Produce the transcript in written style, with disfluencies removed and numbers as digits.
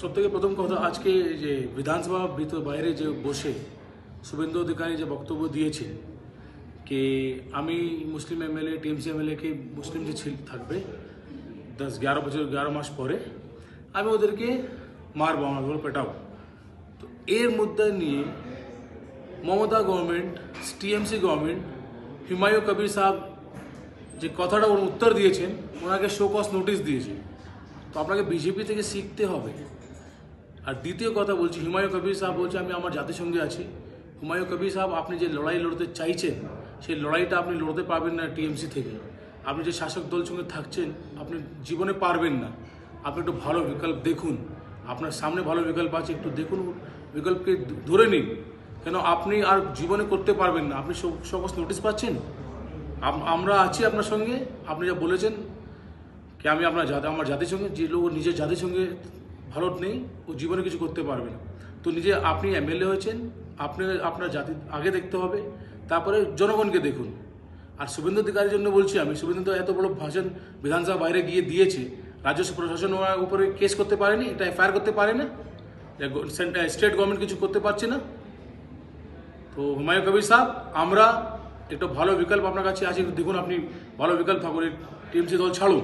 সবথেকে প্রথম কথা, আজকে যে বিধানসভা বাইরে যে বসে শুভেন্দু অধিকারী যে বক্তব্য দিয়েছে कि আমি মুসলিম এমএলএ টিএমসি এমএলএ কে মুসলিম যে থাকবে 10-11 বছর 11 মাস পরে আমি ওদেরকে মারবো, আমার পেটাবো। তো এর মুদ্দা নিয়ে Mamata government, TMC government, Humayun Kabir সাহেব যে কথাটা ওর উত্তর দিয়েছেন, ওনাকে শো কজ নোটিশ দিয়েছে। তো আপনাকে বিজেপি থেকে শিখতে হবে। আর দ্বিতীয় কথা বলছি, হুমায়ুন কবির সাহেব বলছে আমি আমার জাতির সঙ্গে আছি। হুমায়ুন কবির সাহেব, আপনি যে লড়াই লড়তে চাইছেন সেই লড়াইটা আপনি লড়তে পারবেন না টিএমসি থেকে। আপনি যে শাসক দল সঙ্গে থাকছেন আপনি জীবনে পারবেন না। আপনি একটু ভালো বিকল্প দেখুন, আপনার সামনে ভালো বিকল্প আছে, একটু দেখুন, বিকল্পকে ধরে নিন। কেন আপনি আর জীবনে করতে পারবেন না। আপনি সকল নোটিশ পাচ্ছেন, আমরা আছি আপনার সঙ্গে। আপনি যা বলেছেন কি আমি আমার জাতির সঙ্গে, যে লোক নিজের জাতির সঙ্গে ভালো নেই ও জীবনে কিছু করতে পারবে না। তো আপনি এমএলএ হয়েছেন, আপনার জাতি আগে দেখতে হবে, তারপরে জনগণকে দেখুন। আর শুভেন্দু অধিকারীর জন্য বলছি, আমি শুভেন্দু তো এত বড় ভাষণ বিধানসভা বাইরে গিয়ে দিয়েছে, রাজ্য প্রশাসন ওনার উপরে কেস করতে পারেনি, এটা এফআইআর করতে পারে না, স্টেট গভর্নমেন্ট কিছু করতে পারছে না। তো হুমায়ুন কবির সাহেব, আমরা একটা ভালো বিকল্প আপনার কাছে আছে, দেখুন আপনি ভালো বিকল্প থাকুন, টিএমসি দল ছাড়ুন।